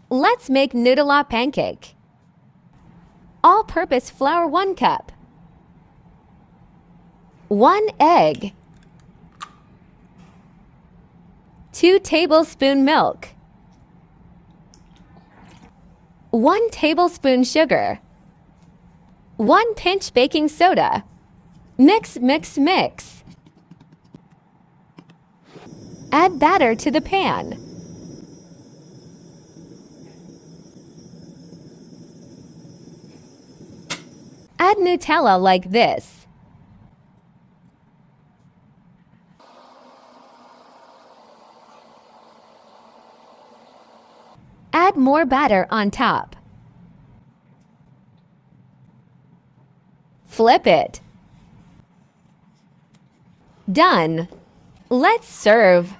Let's make Nutella pancake. All-purpose flour 1 cup. 1 egg. 2 tablespoon milk. 1 tablespoon sugar. 1 pinch baking soda. Mix, mix, mix. Add batter to the pan. Add Nutella like this. Add more batter on top. Flip it. Done. Let's serve.